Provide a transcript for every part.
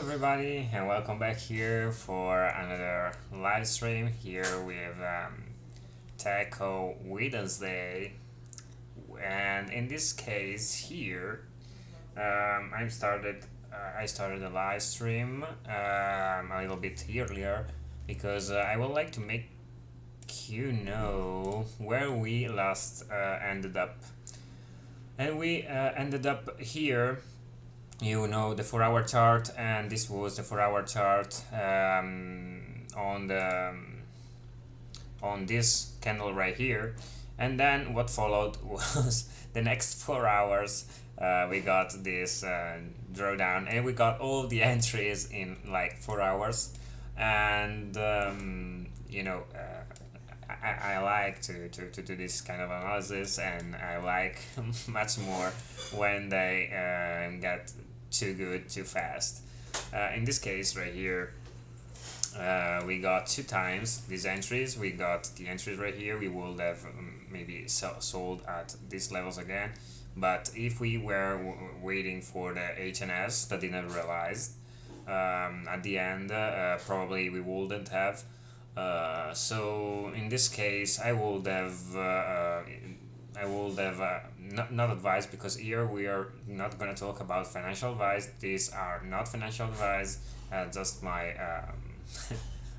everybody, and welcome back here for another live stream here with Taco Wednesday. And in this case here, I started a live stream a little bit earlier because I would like to make you know where we last ended up. And we ended up here, you know, the 4-hour chart, and this was the 4-hour chart on this candle right here. And then what followed was the next 4 hours. We got this drawdown, and we got all the entries in like 4 hours. And you know, I like to do this kind of analysis, and I like much more when they get too good too fast. In this case right here, we got 2 times these entries. We got the entries right here. We would have maybe sold at these levels again, but if we were waiting for the HNS that didn't realize at the end, probably we wouldn't have. So in this case, I would have not advised, because here we are not going to talk about financial advice. These are not financial advice, just my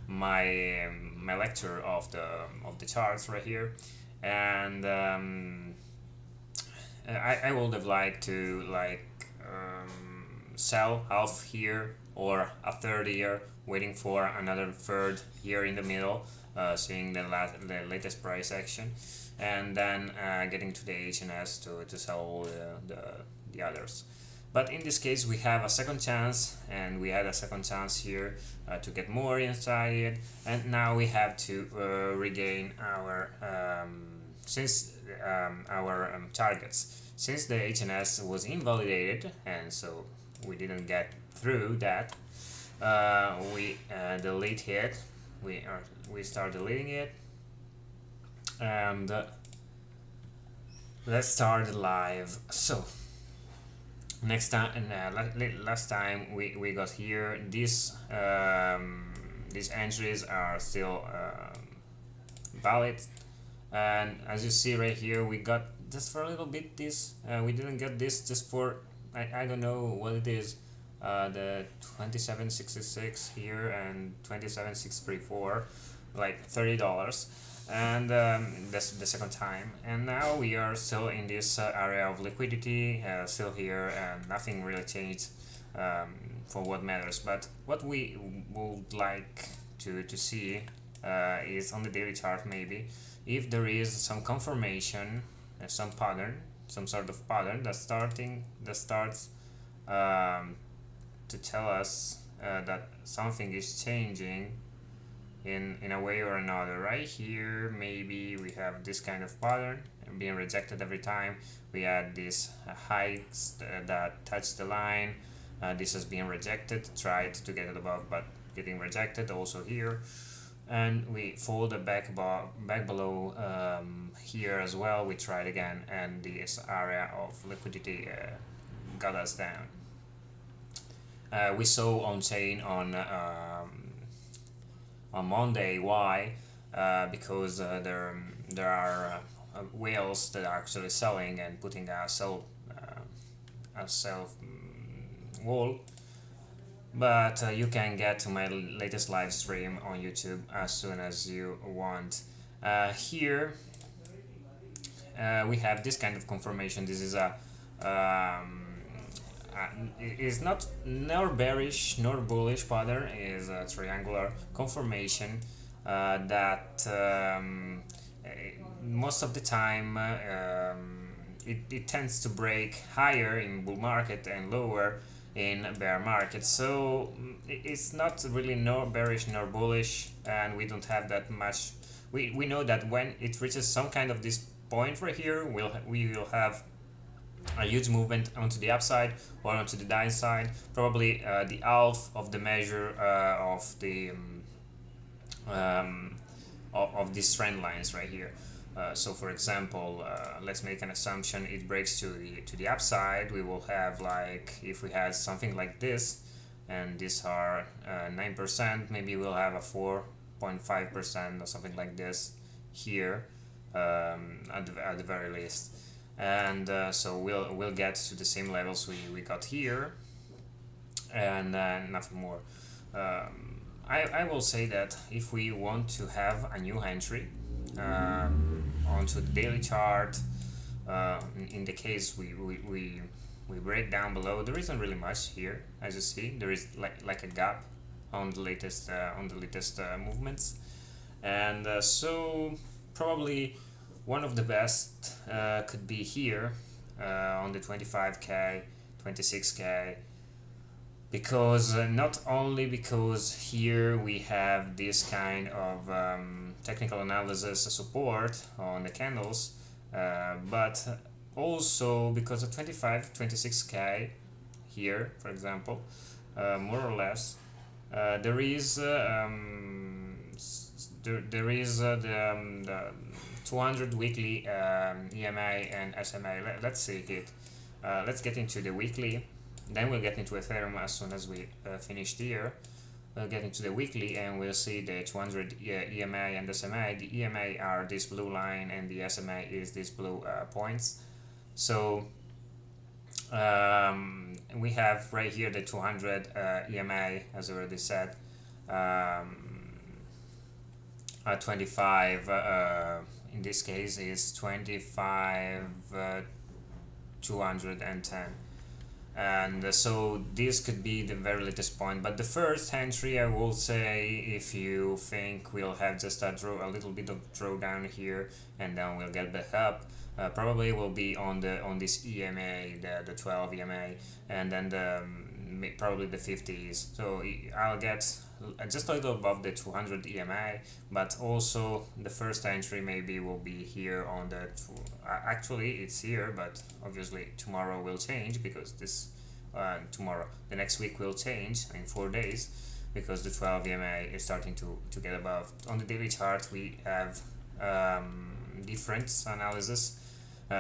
my lecture of the charts right here. And I would have liked to sell half here or a third here, waiting for another third here in the middle, seeing the latest price action, and then getting to the HNS to sell all the others. But in this case, we have a second chance, and we had a second chance here to get more inside it, and now we have to regain our targets. Since the HNS was invalidated, and so we didn't get through that, we delete it. We start deleting it, and let's start live. So next time, last time we got here, these entries are still valid, and as you see right here, we got just for a little bit this. We didn't get this just for I don't know what it is. The 27.66 here and 27.634, like $30, and that's the second time. And now we are still in this area of liquidity, still here, and nothing really changed for what matters. But what we would like to see is on the daily chart, maybe if there is some confirmation, some pattern, some sort of pattern that starts to tell us that something is changing in a way or another. Right here, maybe we have this kind of pattern being rejected every time. We had these hikes that touch the line. This has been rejected, tried to get it above, but getting rejected also here. And we fold back below here as well. We tried again, and this area of liquidity got us down. We saw on chain on Monday why, because there are whales that are actually selling and putting a sell wall. But you can get to my latest live stream on YouTube as soon as you want. Here we have this kind of confirmation. This is a it is not nor bearish nor bullish pattern. It is a triangular confirmation that most of the time it tends to break higher in bull market and lower in bear market. So it's not really nor bearish nor bullish, and we don't have that much. We know that when it reaches some kind of this point right here, we will have a huge movement onto the upside or onto the downside, probably the half of the measure of the of these trend lines right here. So for example, let's make an assumption it breaks to the upside. We will have, like, if we had something like this, and these are 9%. Maybe we'll have a 4.5% or something like this here, at the very least. And so we'll get to the same levels we got here, and nothing more. I will say that if we want to have a new entry onto the daily chart, in the case we break down below, there isn't really much here. As you see, there is like a gap on the latest movements, and so probably one of the best could be here on the 25k, 26k, because not only because here we have this kind of technical analysis support on the candles, but also because of 25, 26k here, for example, more or less, there is the 200 weekly EMA and SMA. Let's see it. Let's get into the weekly, then we'll get into Ethereum as soon as we finish here. We'll get into the weekly and we'll see the 200 EMA and SMA. The EMA are this blue line and the SMA is these blue points. So we have right here the 200 EMA, as I already said, 25 in this case is 25 210, and so this could be the very latest point. But the first entry, I will say, if you think we'll have just a little bit of drawdown here and then we'll get back up, probably will be on this EMA, the 12 EMA, and then probably the 50s. So I'll get just a little above the 200 EMA, but also the first entry maybe will be here on the actually it's here, but obviously tomorrow will change, because this the next week will change in 4 days, because the 12 EMA is starting to get above. On the daily chart we have different analysis.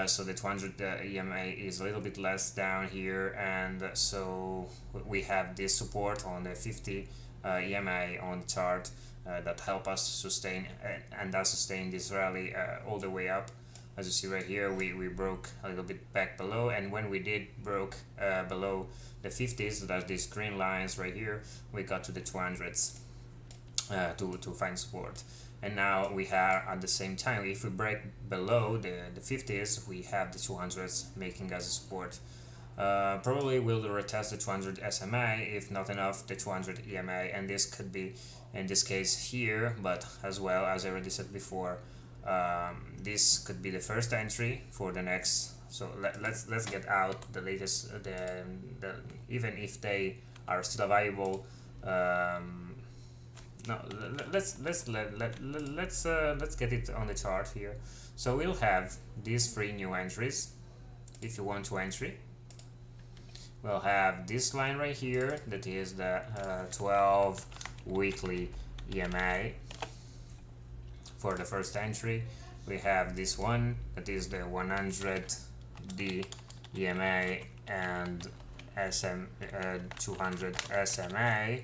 So the 200 EMA is a little bit less down here, and so we have this support on the 50 EMA on the chart that help us sustain and does sustain this rally all the way up. As you see right here, we broke a little bit back below, and when we did broke below the 50s, that's these green lines right here, we got to the 200s to find support. And now we have, at the same time, if we break below the 50s, we have the 200s making us a support. Probably we'll retest the 200 SMA, if not enough the 200 EMA, and this could be in this case here, but as well, as I already said before, this could be the first entry for the next. So let's get out the latest, even if they are still available. No, let's get it on the chart here. So we'll have these 3 new entries. If you want to entry, we'll have this line right here, that is the 12 weekly EMA for the first entry. We have this one, that is the 100D EMA and 200 SMA.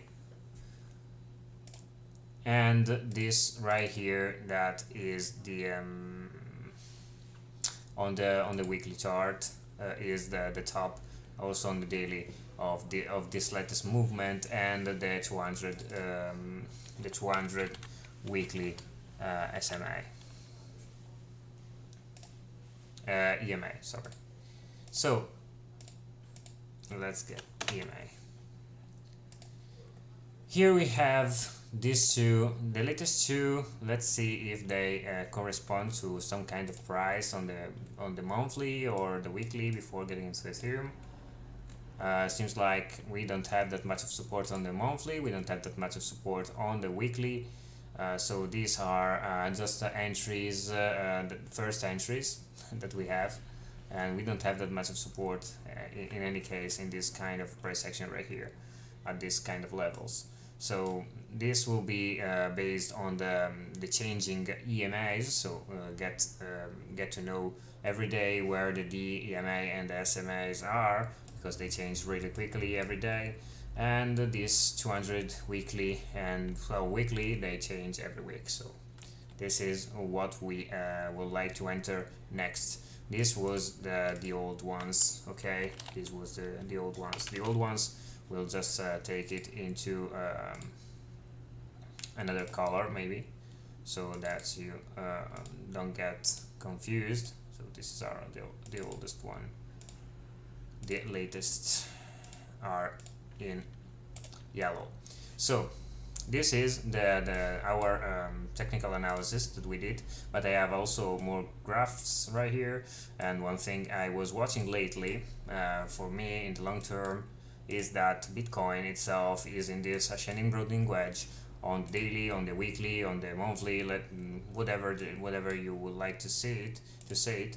And this right here, that is the on the weekly chart, is the top, also on the daily, of this latest movement, and the 200 weekly SMA EMA, sorry. So let's get EMA. Here we have these two, the latest two. Let's see if they correspond to some kind of price on the monthly or the weekly before getting into Ethereum. Seems like we don't have that much of support on the monthly, we don't have that much of support on the weekly. So these are just the entries, the first entries that we have, and we don't have that much of support in any case in this kind of price action right here at this kind of levels. So this will be based on the changing EMAs. So get to know every day where the D, EMA and the SMAs are, because they change really quickly every day. and this 200 weekly, and well, weekly they change every week. So this is what we would like to enter next. This was the old ones. Okay, this was the old ones. The old ones, we'll just take it into another color maybe, so that you don't get confused. So this is our the oldest one. The latest are in yellow. So this is our technical analysis that we did, but I have also more graphs right here. And one thing I was watching lately, for me in the long term, is that Bitcoin itself is in this ascending broadening wedge on daily, on the weekly, on the monthly, whatever you would like to say it.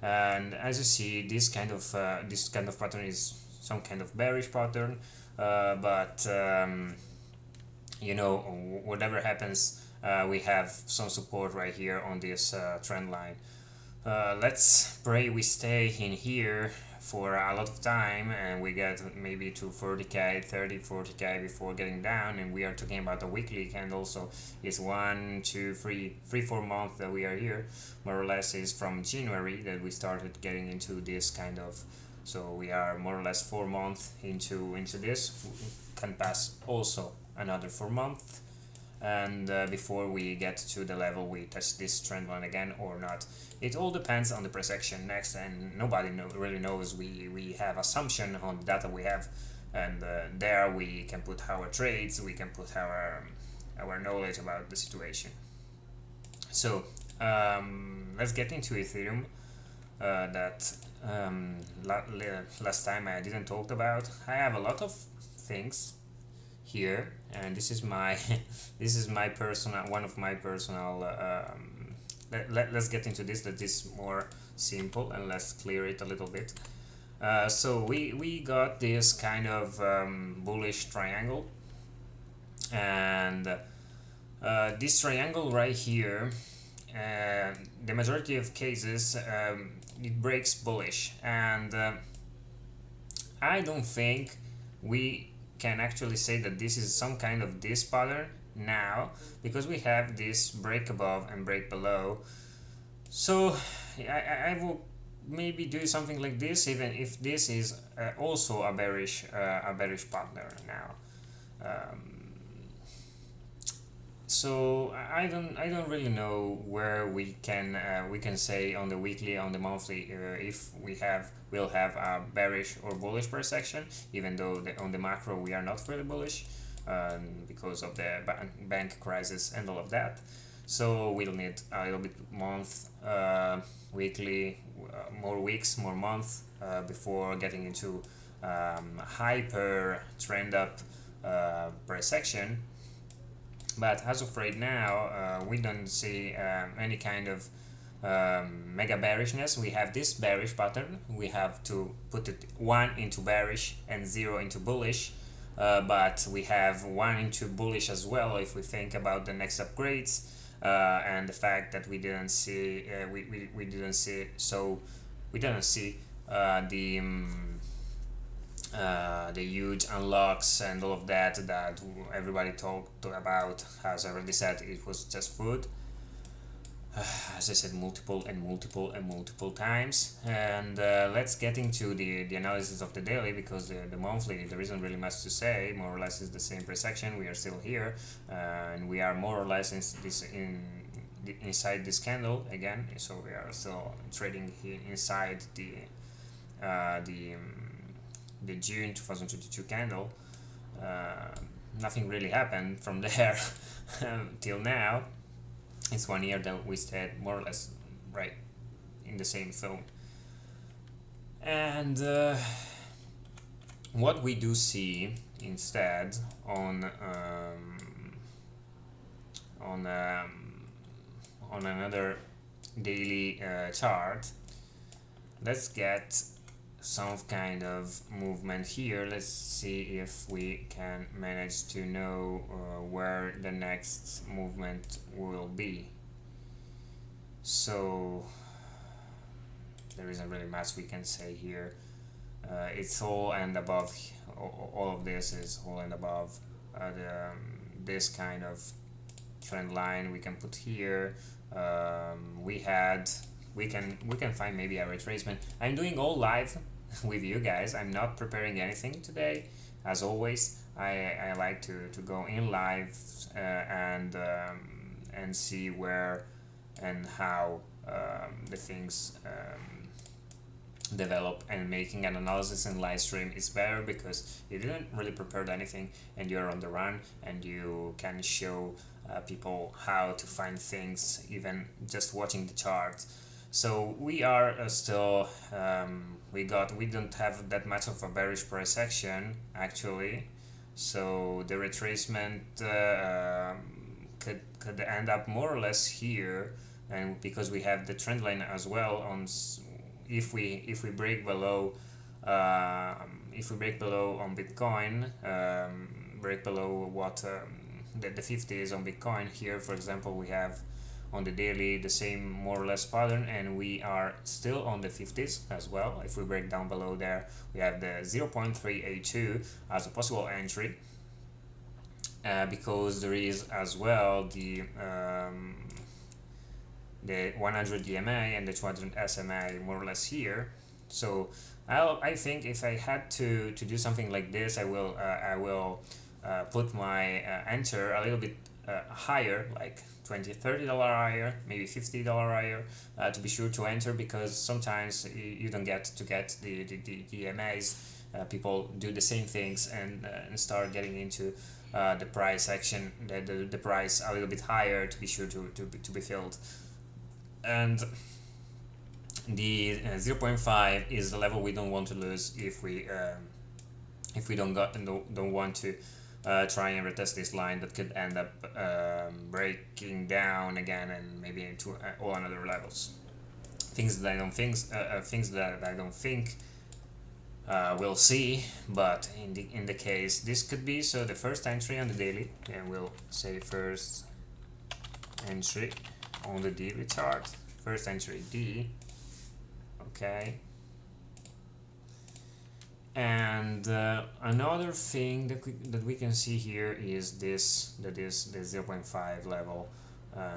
And as you see, this kind of pattern is some kind of bearish pattern, but you know, whatever happens, we have some support right here on this trend line. Let's pray we stay in here for a lot of time and we get maybe to 40k, 30, 40k before getting down. And we are talking about a weekly candle, so it's 1, 2, 3, 4 months that we are here. More or less is from January that we started getting into this kind of, so we are more or less 4 months into this. Can pass also another 4 months, and before we get to the level we touch this trend line again or not. It all depends on the price action next, and nobody really knows. We have assumption on the data we have, and there we can put our trades, we can put our knowledge about the situation. So let's get into Ethereum, that last time I didn't talk about. I have a lot of things here, and this is my this is my personal, one of my personal let's get into this, that is more simple, and let's clear it a little bit. So we got this kind of bullish triangle, and this triangle right here, the majority of cases it breaks bullish, and I don't think we can actually say that this is some kind of this pattern now, because we have this break above and break below. So I will maybe do something like this, even if this is also a bearish pattern now. So I don't really know where we can say on the weekly, on the monthly, if we'll have a bearish or bullish price action, even though on the macro we are not really bullish, because of the bank crisis and all of that. So we'll need a little bit month, weekly, more weeks, more months, before getting into hyper trend up price action. But as of right now, we don't see any kind of mega bearishness. We have this bearish pattern. We have to put it 1 into bearish and 0 into bullish, but we have 1 into bullish as well if we think about the next upgrades, and the fact that we didn't see we didn't see the huge unlocks and all of that everybody talked about. As I already said, it was just food, as I said multiple times. And let's get into the analysis of the daily, because the monthly, there isn't really much to say. More or less is the same price action. We are still here, and we are more or less inside this candle again. So we are still trading here inside the June 2022 candle. Nothing really happened from there till now. It's 1 year that we stayed more or less right in the same zone. And what we do see instead on another daily chart, let's get some kind of movement here. Let's see if we can manage to know where the next movement will be. So there isn't really much we can say here. It's all and above all of this is holding above this kind of trend line we can put here. We can find maybe a retracement. I'm doing all live with you guys. I'm not preparing anything today. As always, I like to go in live and see where and how the things develop, and making an analysis in live stream is better because you didn't really prepare anything and you're on the run, and you can show people how to find things even just watching the chart. So we are still we don't have that much of a bearish price action actually, so the retracement could end up more or less here, and because we have the trend line as well on if we break below on Bitcoin, break below what the 50 is on Bitcoin. Here for example we have on the daily the same more or less pattern, and we are still on the 50s as well. If we break down below there, we have the 0.382 as a possible entry, because there is as well the 100 EMA and the 200 SMA more or less here. So I think if I had to do something like this, I will put my enter a little bit higher, like $20-30 higher, maybe $50 higher, to be sure to enter, because sometimes you don't get the EMAs. People do the same things and start getting into the price action, the price a little bit higher to be sure to be filled. And the 0.5 is the level we don't want to lose if we don't want to try and retest this line that could end up breaking down again and maybe into all another levels. Things that I don't think we'll see, but in the case this could be. So the first entry on the daily, and we'll say first entry on the daily chart, first entry D, okay. And another thing that we can see here is the 0.5 level.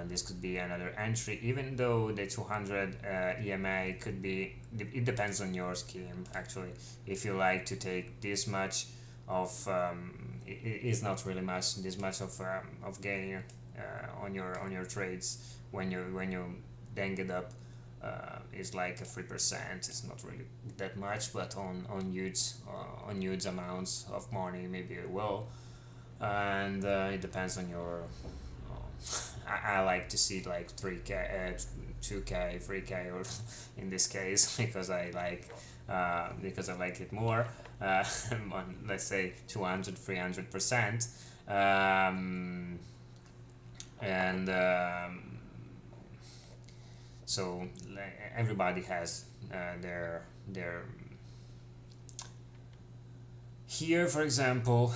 This could be another entry, even though the 200 EMA could be, it depends on your scheme actually. If you like to take this much of it is not really much, this much of gain on your trades when you then get up, is like a 3%. It's not really that much, but on huge amounts of money maybe it will, and it depends on your I like to see like 3k 2k 3k, or in this case because I like it more, let's say 200-300%, and so everybody has their here for example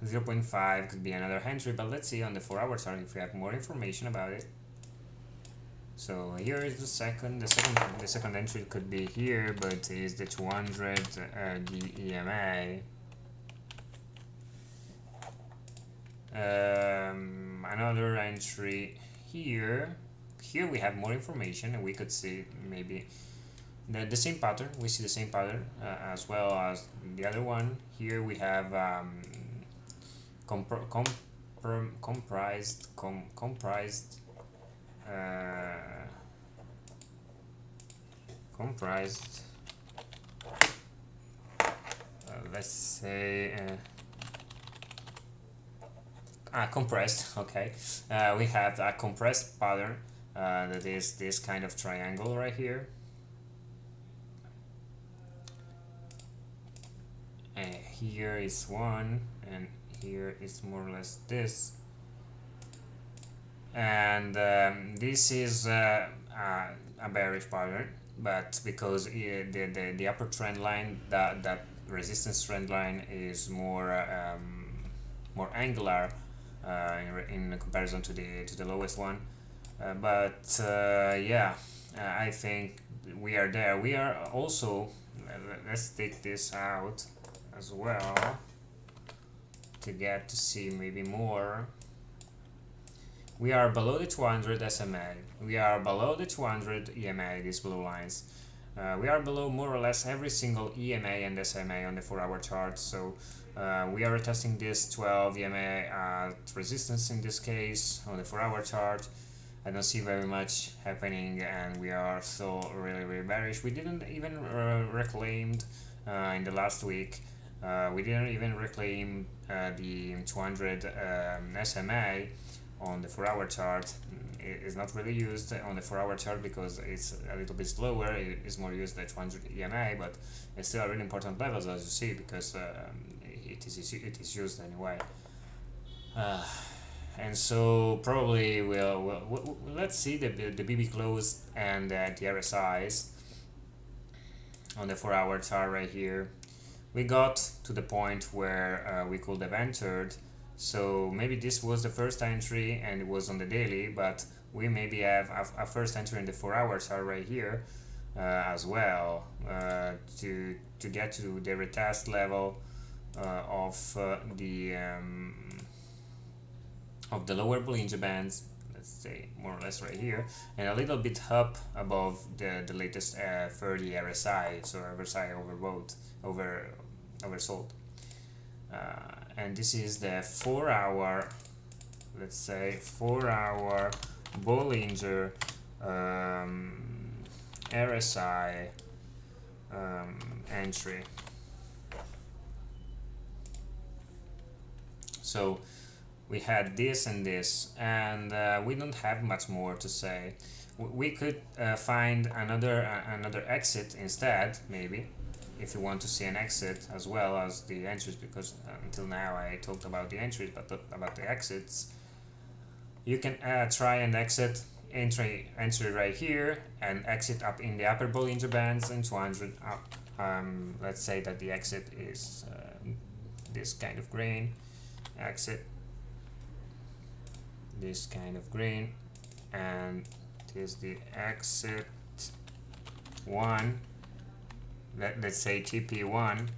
0.5 could be another entry, but let's see on the 4-hour chart if we have more information about it. So here is the second entry could be here, but it is the 200 the EMA. Another entry here. Here we have more information, and we could see maybe the same pattern. We see the same pattern as well as the other one. Here we have comprised let's say compressed, okay. We have a compressed pattern that is this kind of triangle right here. Here is one, and here is more or less this, and this is a bearish pattern, but because the upper trend line, that resistance trend line is more angular in comparison to the lowest one, but yeah, I think we are there. We are also, let's take this out. as well to get to see maybe more. We are below the 200 SMA. We are below the 200 EMA, these blue lines. We are below more or less every single EMA and SMA on the 4-hour chart. So we are testing this 12 EMA at resistance in this case on the 4-hour chart. I don't see very much happening, and we are still really bearish. We didn't even reclaim in the last week. We didn't even reclaim the 200 SMA on the 4-hour chart. It is not really used on the 4-hour chart because it's a little bit slower. It is more used at 200 EMA, but it's still a really important levels, as you see, because it is used anyway. And so probably we'll let's see the BB close and the RSIs on the 4-hour chart right here. We got to the point where we could have entered, so maybe this was the first entry and it was on the daily, but we maybe have a first entry in the 4-hour chart right here as well to get to the retest level of the lower Bollinger Bands, let's say more or less right here, and a little bit up above the latest 30 RSI, so RSI oversold. And this is the 4-hour, let's say 4-hour Bollinger RSI entry. So we had this and this, and we don't have much more to say. We could find another exit instead, maybe, if you want to see an exit as well as the entries, because until now I talked about the entries, but not about the exits. You can try and exit entry right here and exit up in the upper Bollinger Bands and 200 up. Let's say that the exit is this kind of green, exit this kind of green, and this is the exit 1, let's say TP1,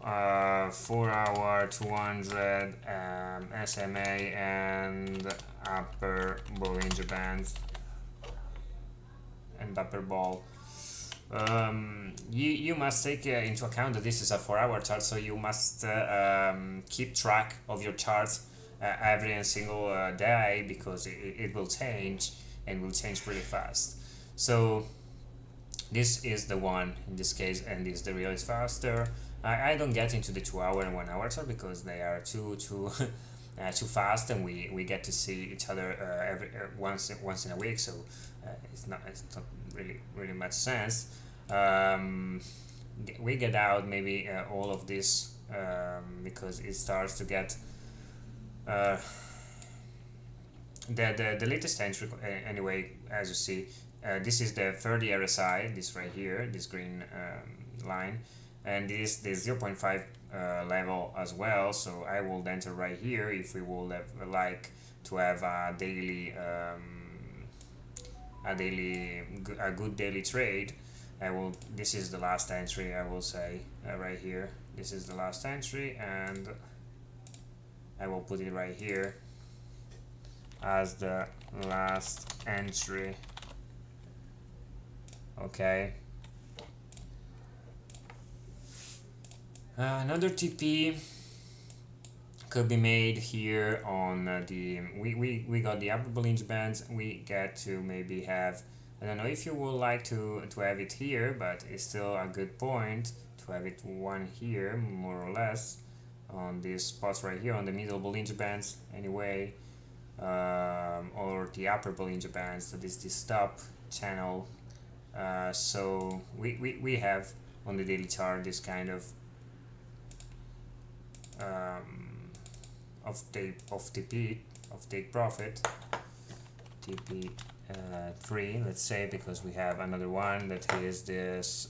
4-hour 200 SMA and upper Bollinger Bands and upper ball. You must take into account that this is a 4-hour chart, so you must keep track of your charts every and single day, because it will change, and will change pretty fast. So this is the one in this case, and this the realist faster. I don't get into the 2-hour and 1-hour chart because they are too fast, and we get to see each other every once in a week, so it's not really much sense. We get out maybe all of this because it starts to get the latest entry anyway. As you see, this is the 30 RSI, this right here, this green line, and this the 0.5 level as well. So I will enter right here if we would have like to have a good daily trade. This is the last entry, I will say, right here. This is the last entry, and I will put it right here as the last entry. Okay. Another TP could be made here on we got the upper Bollinger Bands. We get to maybe have, I don't know if you would like to have it here, but it's still a good point to have it one here, more or less, on these spots right here on the middle Bollinger Bands anyway, or the upper Bollinger Bands, that is the stop channel. So we have on the daily chart this kind of take profit, TP 3, let's say, because we have another one that is this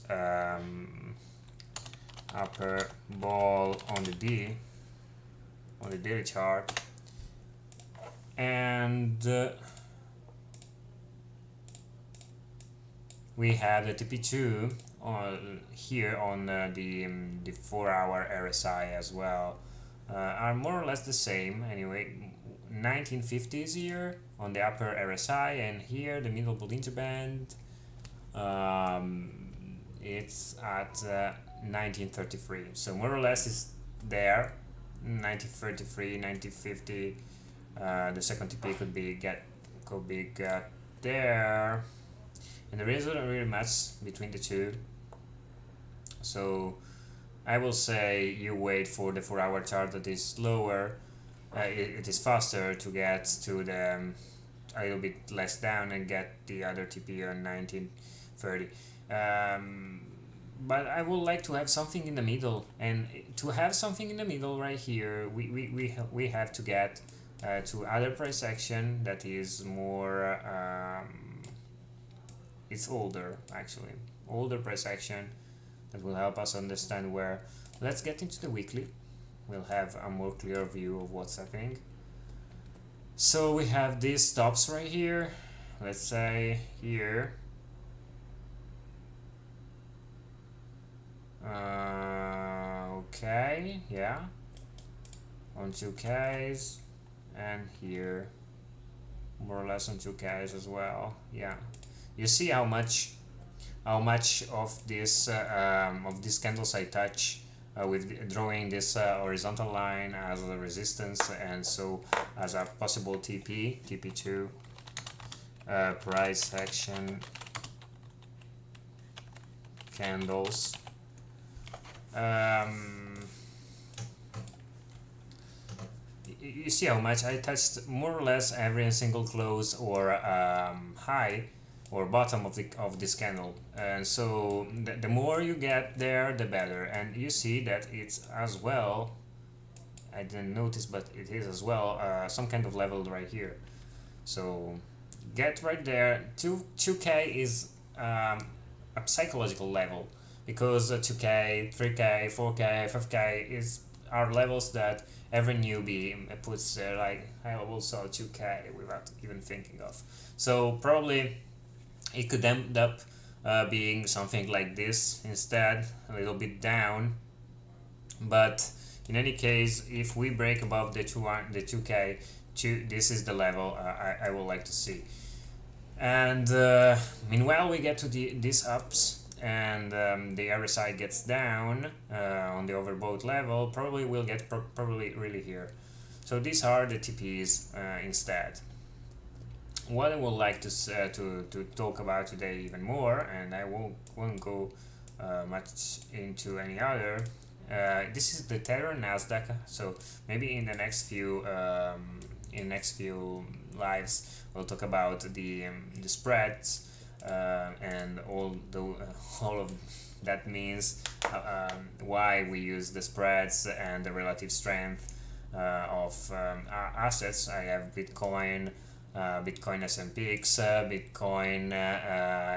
upper ball on the daily chart, and we have the TP2 here on the 4-hour RSI as well are more or less the same. Anyway, 1950s here on the upper RSI, and here the middle Bollinger Band, it's at 1933. So more or less it's there. 1933, 1950. The second TP could be got there, and there isn't really much between the two. So I will say you wait for the 4-hour chart that is slower. It is faster to get to the a little bit less down and get the other TP on 1930. But I would like to have something in the middle, and to have something in the middle right here, we have to get to other price action that is more it's older, actually older price action that will help us understand where. Let's get into the weekly. We'll have a more clear view of what's happening. So we have these stops right here, let's say here. Okay, yeah, on 2Ks, and here more or less on 2Ks as well. Yeah, you see how much of this candles I touch with drawing this horizontal line as a resistance, and so as a possible TP2 price action candles. You see how much I touched more or less every single close or high or bottom of this candle, and so the more you get there, the better. And you see that it's as well, I didn't notice, but it is as well some kind of level right here. So get right there. 2K is a psychological level, because 2K, 3K, 4K, 5K are levels that every newbie puts like, I will sell 2K without even thinking of. So probably it could end up being something like this instead, a little bit down. But in any case, if we break above the 2K, this is the level I would like to see. And meanwhile, we get to these ups, and the RSI gets down on the overbought level. Probably we'll get probably really here. So these are the TPs instead. What I would like to talk about today even more, and I won't go much into any other. This is the Tether Nasdaq. So maybe in the next few lives we'll talk about the spreads and all of that means, why we use the spreads and the relative strength of assets. I have Bitcoin. Bitcoin SMPX, Bitcoin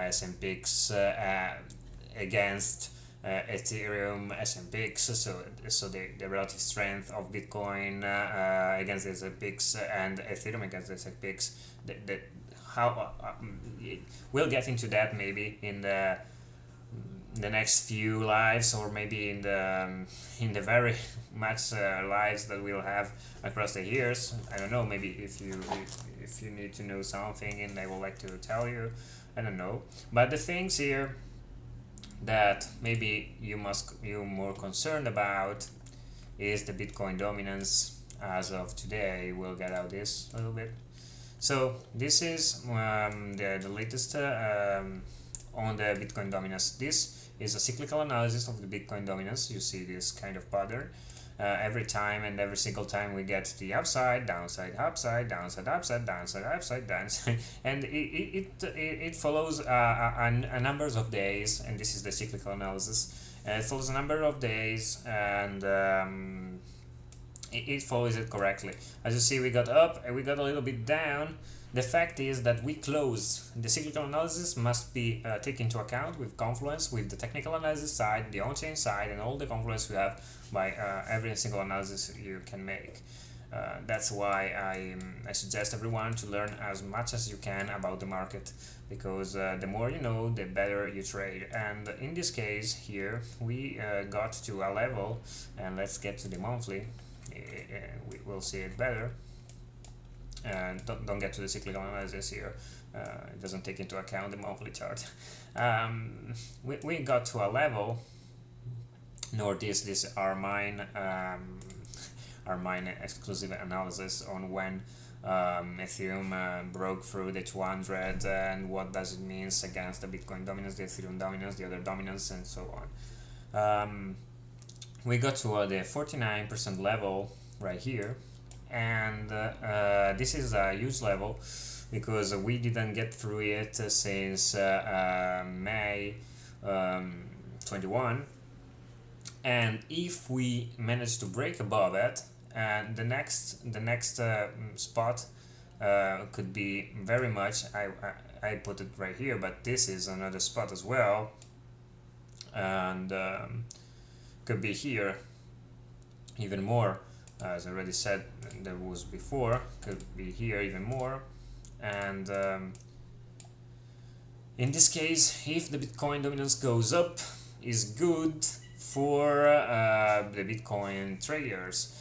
SMPX against Ethereum SMPX, so the relative strength of Bitcoin against SMPX and Ethereum against SMPX. How we'll get into that maybe in the next few lives, or maybe in the very much lives that we'll have across the years. I don't know, maybe if you need to know something and I would like to tell you, I don't know. But the things here that maybe you're more concerned about is the Bitcoin dominance as of today. We'll get out this a little bit. So this is the latest on the Bitcoin dominance. This is a cyclical analysis of the Bitcoin dominance. You see this kind of pattern every time, and every single time we get the upside, downside, upside, downside, upside, downside, upside, downside, and it follows a numbers of days, and this is the cyclical analysis. It follows a number of days, and it follows it correctly. As you see, we got up and we got a little bit down. The fact is that we close. The cyclical analysis must be taken into account with confluence, with the technical analysis side, the on-chain side, and all the confluence we have by every single analysis you can make. That's why I suggest everyone to learn as much as you can about the market, because the more you know, the better you trade. And in this case here, we got to a level, and let's get to the monthly. We will see it better. And don't get to the cyclical analysis here. It doesn't take into account the monthly chart. We got to a level. Nor this are mine exclusive analysis on when Ethereum broke through the 200 and what does it mean against the Bitcoin dominance, the Ethereum dominance, the other dominance, and so on. We got to the 49% level right here, and this is a huge level because we didn't get through it since May 21. And if we manage to break above it, and the next spot could be very much, I put it right here, but this is another spot as well, and could be here even more, as I already said there was before, could be here even more. And in this case, if the Bitcoin dominance goes up, is good for the Bitcoin traders,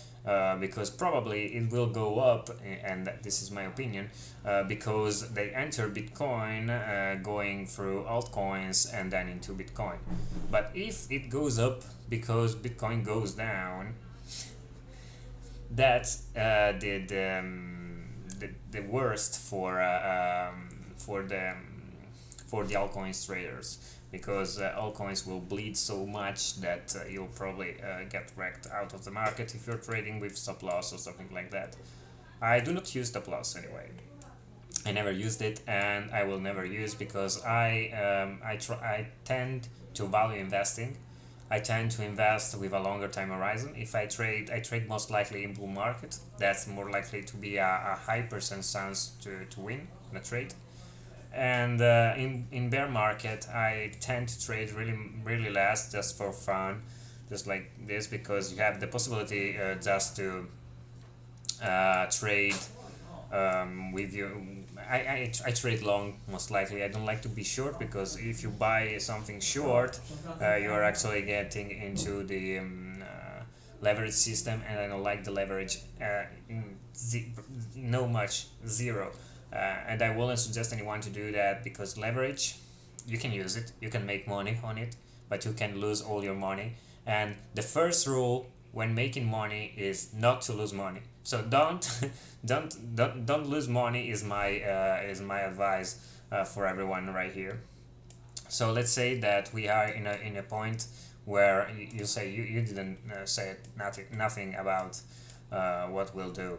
because probably it will go up, and this is my opinion, because they enter Bitcoin going through altcoins and then into Bitcoin. But if it goes up because Bitcoin goes down, that's the worst for the altcoins traders, because altcoins will bleed so much that you'll probably get wrecked out of the market if you're trading with stop loss or something like that. I do not use stop loss anyway. I never used it, and I will never use, because I tend to value investing. I tend to invest with a longer time horizon. If I trade most likely in bull market. That's more likely to be a high percent chance to win in a trade. And in bear market, I tend to trade really less, just for fun, just like this, because you have the possibility just to trade with you. I trade long, most likely. I don't like to be short, because if you buy something short, you are actually getting into the leverage system, and I don't like the leverage. No much, zero. And I wouldn't suggest anyone to do that, because leverage, you can use it, you can make money on it, but you can lose all your money. And the first rule when making money is not to lose money. So don't lose money is my advice for everyone right here. So let's say that we are in a point where you say you didn't say nothing about what we'll do.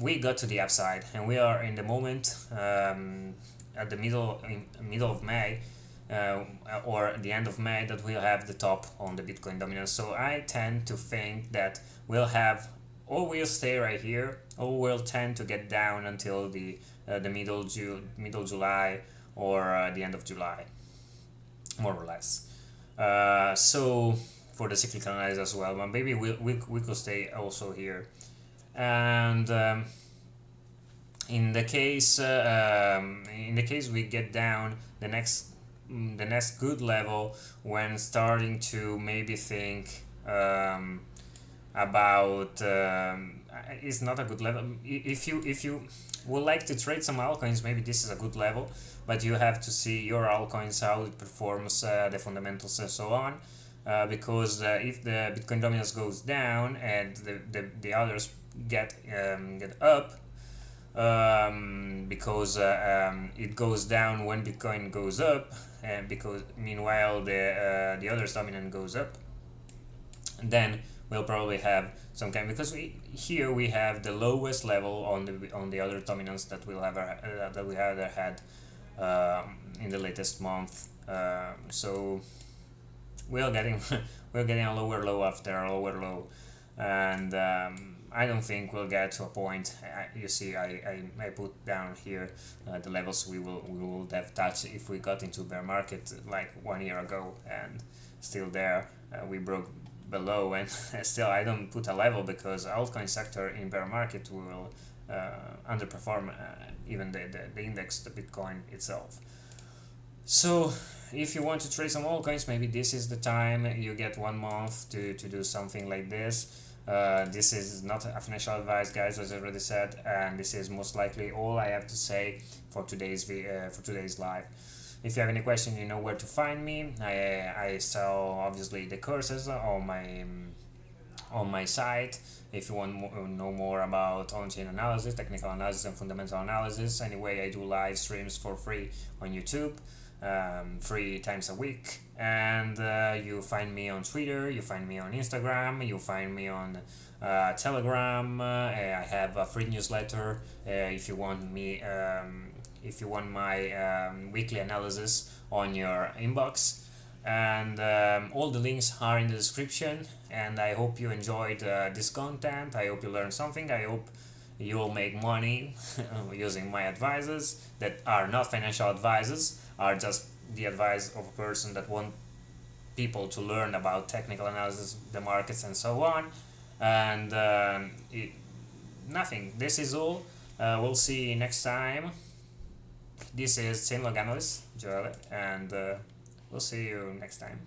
We got to the upside, and we are in the moment at the middle of May, or the end of May, that we'll have the top on the Bitcoin dominance. So I tend to think that we'll stay right here, or we'll tend to get down until the middle July, or the end of July, more or less. So for the cyclical analysis as well, but maybe we could stay also here. And in the case we get down, the next good level, when starting to maybe think about is not a good level. If you would like to trade some altcoins, maybe this is a good level, but you have to see your altcoins, how it performs, the fundamentals and so on, because if the Bitcoin dominance goes down and the others get up, because it goes down when Bitcoin goes up, and because meanwhile the other dominant goes up, then we'll probably have some kind, because we have the lowest level on the other dominance that we ever had in the latest month. So we're getting a lower low after a lower low, and I don't think we'll get to a point. You see, I put down here the levels we will have touched if we got into bear market like 1 year ago, and still there. We broke below, and still I don't put a level because altcoin sector in bear market will underperform even the index, the Bitcoin itself. So if you want to trade some altcoins, maybe this is the time. You get 1 month to do something like this. This is not a financial advice, guys, as I already said, and this is most likely all I have to say for today's live. If you have any question, you know where to find me. I sell obviously the courses on my site. If you want to know more about on-chain analysis, technical analysis, and fundamental analysis, anyway, I do live streams for free on YouTube, 3 times a week. And you find me on Twitter, you find me on Instagram, you find me on Telegram. I have a free newsletter if you want me. If you want my weekly analysis on your inbox. And all the links are in the description, and I hope you enjoyed this content. I hope you learned something. I hope you'll make money using my advices that are not financial advices, are just the advice of a person that want people to learn about technical analysis, the markets, and so on. And nothing, this is all. We'll see you next time. This is ChainLog analyst Joel, and we'll see you next time.